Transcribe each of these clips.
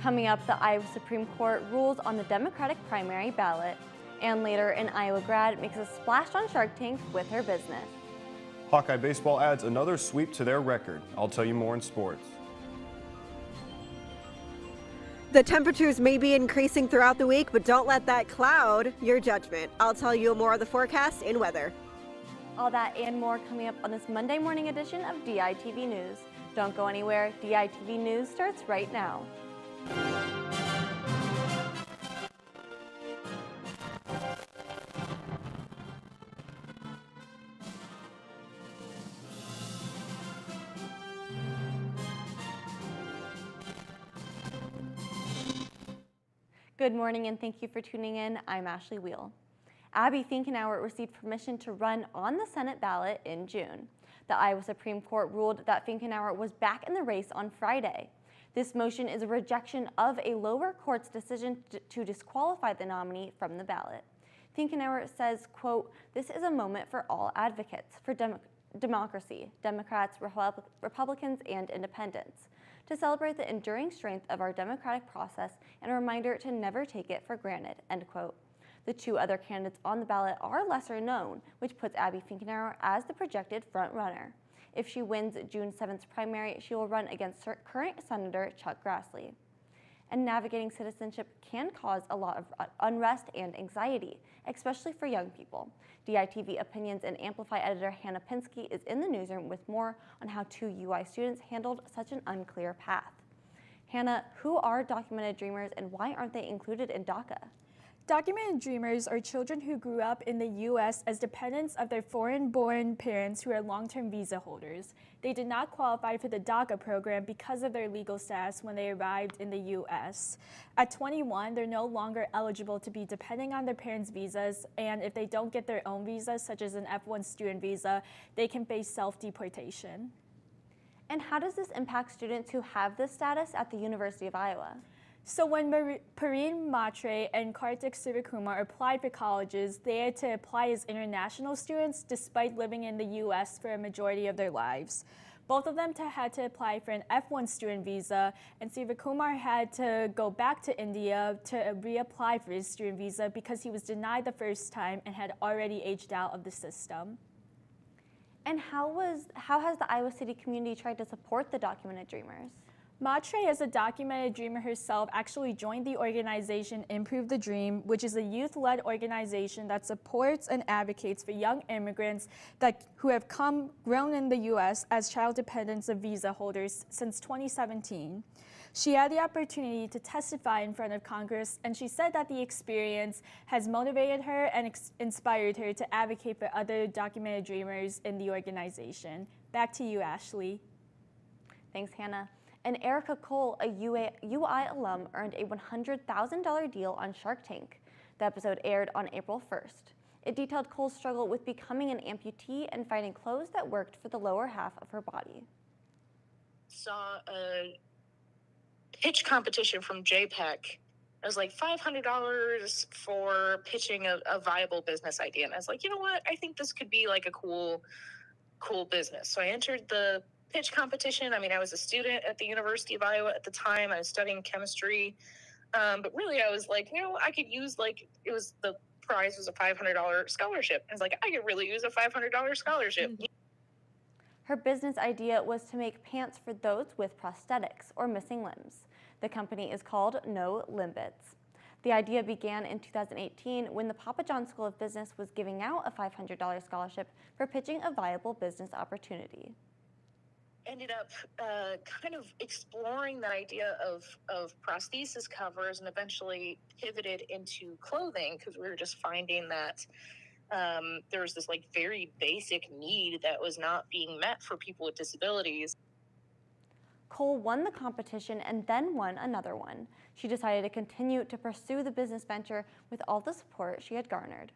Coming up, the Iowa Supreme Court rules on the Democratic primary ballot. And later, an Iowa grad makes a splash on Shark Tank with her business. Hawkeye baseball adds another sweep to their record. I'll tell you more in sports. The temperatures may be increasing throughout the week, but don't let that cloud your judgment. I'll tell you more of the forecast and weather. All that and more coming up on this Monday morning edition of DITV News. Don't go anywhere. DITV News starts right now. Good morning and thank you for tuning in. I'm Ashley Wheel. Abby Finkenauer received permission to run on the Senate ballot in June. The Iowa Supreme Court ruled that Finkenauer was back in the race on Friday. This motion is a rejection of a lower court's decision to disqualify the nominee from the ballot. Finkenauer says, quote, "This is a moment for all advocates for democracy, Democrats, Republicans, and independents, to celebrate the enduring strength of our democratic process and a reminder to never take it for granted," end quote. The two other candidates on the ballot are lesser known, which puts Abby Finkenauer as the projected front runner. If she wins June 7th's primary, she will run against current Senator Chuck Grassley. And navigating citizenship can cause a lot of unrest and anxiety, especially for young people. DITV Opinions and Amplify editor Hannah Pinsky is in the newsroom with more on how two UI students handled such an unclear path. Hannah, who are documented dreamers and why aren't they included in DACA? Documented dreamers are children who grew up in the U.S. as dependents of their foreign-born parents who are long-term visa holders. They did not qualify for the DACA program because of their legal status when they arrived in the U.S. At 21, they're no longer eligible to be depending on their parents' visas, and if they don't get their own visa, such as an F1 student visa, they can face self-deportation. And how does this impact students who have this status at the University of Iowa? So when Pareen Matre and Kartik Sivakumar applied for colleges, they had to apply as international students despite living in the U.S. for a majority of their lives. Both of them had to apply for an F1 student visa, and Sivakumar had to go back to India to reapply for his student visa because he was denied the first time and had already aged out of the system. And how has the Iowa City community tried to support the documented dreamers? Matre, as a documented dreamer herself, actually joined the organization Improve the Dream, which is a youth-led organization that supports and advocates for young immigrants who have grown in the U.S. as child dependents of visa holders since 2017. She had the opportunity to testify in front of Congress, and she said that the experience has motivated her and inspired her to advocate for other documented dreamers in the organization. Back to you, Ashley. Thanks, Hannah. And Erica Cole, a UI alum, earned a $100,000 deal on Shark Tank. The episode aired on April 1st. It detailed Cole's struggle with becoming an amputee and finding clothes that worked for the lower half of her body. Saw a pitch competition from JPEG. It was like $500 for pitching a viable business idea. And I was like, you know what? I think this could be like a cool business. So I entered the pitch competition. I mean, I was a student at the University of Iowa at the time. I was studying chemistry. But really, I was like, I could use the prize was a $500 scholarship. I was like, I could really use a $500 scholarship. Mm-hmm. Her business idea was to make pants for those with prosthetics or missing limbs. The company is called No Limbits. The idea began in 2018 when the Papa John School of Business was giving out a $500 scholarship for pitching a viable business opportunity. Ended up kind of exploring the idea of prosthesis covers and eventually pivoted into clothing because we were just finding that there was this very basic need that was not being met for people with disabilities. Cole won the competition and then won another one. She decided to continue to pursue the business venture with all the support she had garnered.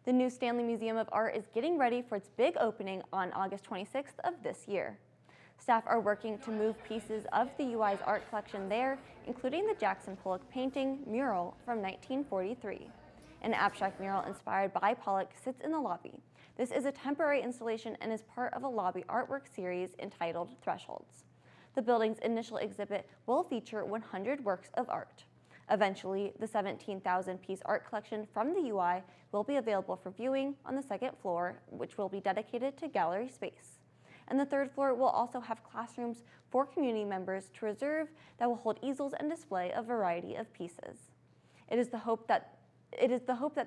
The new Stanley Museum of Art is getting ready for its big opening on August 26th of this year. Staff are working to move pieces of the UI's art collection there, including the Jackson Pollock painting mural from 1943. An abstract mural inspired by Pollock sits in the lobby. This is a temporary installation and is part of a lobby artwork series entitled Thresholds. The building's initial exhibit will feature 100 works of art. Eventually, the 17,000-piece art collection from the UI will be available for viewing on the second floor, which will be dedicated to gallery space. And the third floor will also have classrooms for community members to reserve that will hold easels and display a variety of pieces. It is the hope that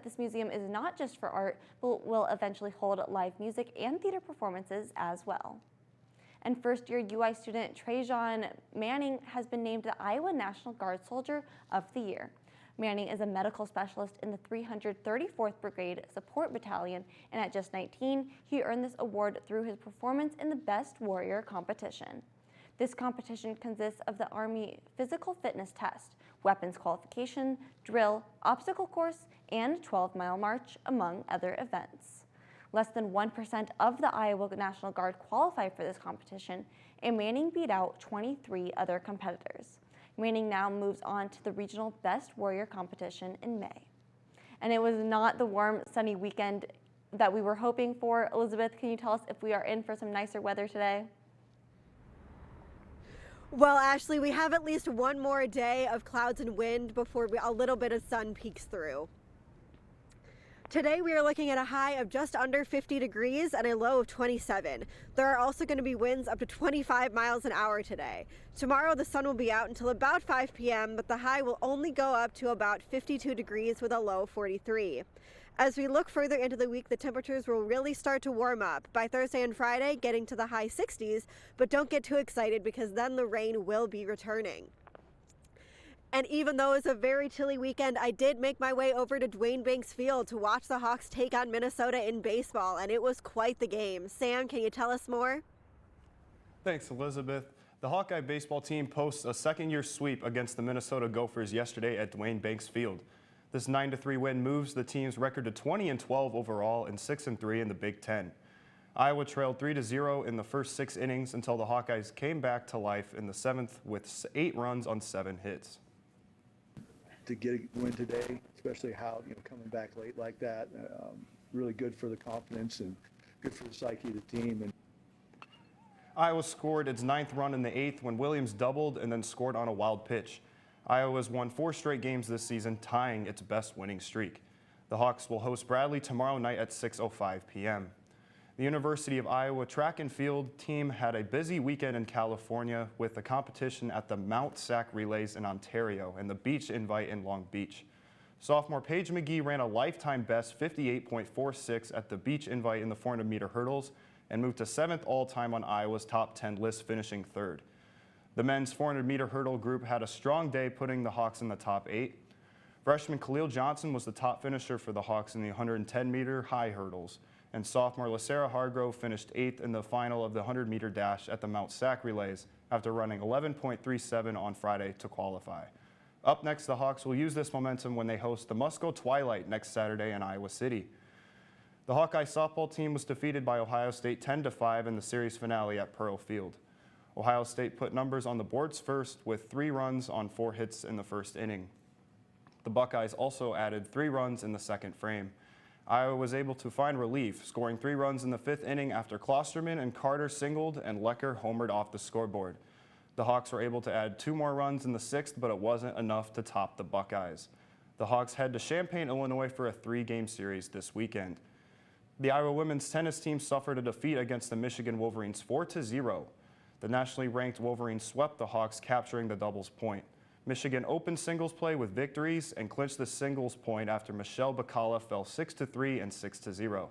this museum is not just for art, but will eventually hold live music and theater performances as well. And first-year UI student Trajan Manning has been named the Iowa National Guard Soldier of the Year. Manning is a medical specialist in the 334th Brigade Support Battalion, and at just 19, he earned this award through his performance in the Best Warrior competition. This competition consists of the Army Physical Fitness Test, weapons qualification, drill, obstacle course, and 12-mile march, among other events. Less than 1% of the Iowa National Guard qualified for this competition, and Manning beat out 23 other competitors. Manning now moves on to the regional Best Warrior competition in May. And it was not the warm, sunny weekend that we were hoping for. Elizabeth, can you tell us if we are in for some nicer weather today? Well, Ashley, we have at least one more day of clouds and wind before a little bit of sun peeks through. Today we are looking at a high of just under 50 degrees and a low of 27. There are also going to be winds up to 25 miles an hour today. Tomorrow the sun will be out until about 5 p.m., but the high will only go up to about 52 degrees with a low of 43. As we look further into the week, the temperatures will really start to warm up. By Thursday and Friday, getting to the high 60s, but don't get too excited because then the rain will be returning. And even though it's a very chilly weekend, I did make my way over to Duane Banks Field to watch the Hawks take on Minnesota in baseball, and it was quite the game. Sam, can you tell us more? Thanks, Elizabeth. The Hawkeye baseball team posts a second-year sweep against the Minnesota Gophers yesterday at Duane Banks Field. This 9-3 win moves the team's record to 20-12 overall and 6-3 in the Big Ten. Iowa trailed 3-0 in the first 6 innings until the Hawkeyes came back to life in the 7th with 8 runs on 7 hits. To get a win today, especially how, coming back late like that, really good for the confidence and good for the psyche of the team. And Iowa scored its 9th run in the 8th when Williams doubled and then scored on a wild pitch. Iowa's won 4 straight games this season, tying its best winning streak. The Hawks will host Bradley tomorrow night at 6:05 p.m. The University of Iowa track and field team had a busy weekend in California with the competition at the Mount Sac Relays in Ontario and the Beach Invite in Long Beach. Sophomore Paige McGee ran a lifetime best 58.46 at the Beach Invite in the 400-meter hurdles and moved to 7th all-time on Iowa's top 10 list, finishing 3rd. The men's 400-meter hurdle group had a strong day, putting the Hawks in the top 8. Freshman Khalil Johnson was the top finisher for the Hawks in the 110-meter high hurdles, and sophomore LaSarah Hargrove finished 8th in the final of the 100-meter dash at the Mount Sac Relays after running 11.37 on Friday to qualify. Up next, the Hawks will use this momentum when they host the Musco Twilight next Saturday in Iowa City. The Hawkeye softball team was defeated by Ohio State 10-5 in the series finale at Pearl Field. Ohio State put numbers on the boards first with 3 runs on 4 hits in the first inning. The Buckeyes also added 3 runs in the second frame. Iowa was able to find relief, scoring 3 runs in the 5th inning after Klosterman and Carter singled and Lecker homered off the scoreboard. The Hawks were able to add 2 more runs in the 6th, but it wasn't enough to top the Buckeyes. The Hawks head to Champaign, Illinois for a 3-game series this weekend. The Iowa women's tennis team suffered a defeat against the Michigan Wolverines 4-0. The nationally ranked Wolverines swept the Hawks, capturing the doubles point. Michigan opened singles play with victories and clinched the singles point after Michelle Bacala fell 6-3 and 6-0.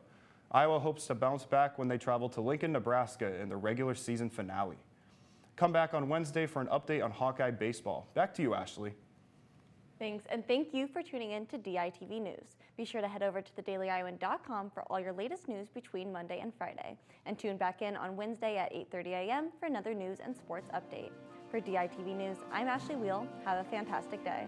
Iowa hopes to bounce back when they travel to Lincoln, Nebraska in the regular season finale. Come back on Wednesday for an update on Hawkeye baseball. Back to you, Ashley. Thanks, and thank you for tuning in to DITV News. Be sure to head over to thedailyiowan.com for all your latest news between Monday and Friday. And tune back in on Wednesday at 8:30 a.m. for another news and sports update. For DITV News, I'm Ashley Wheel. Have a fantastic day.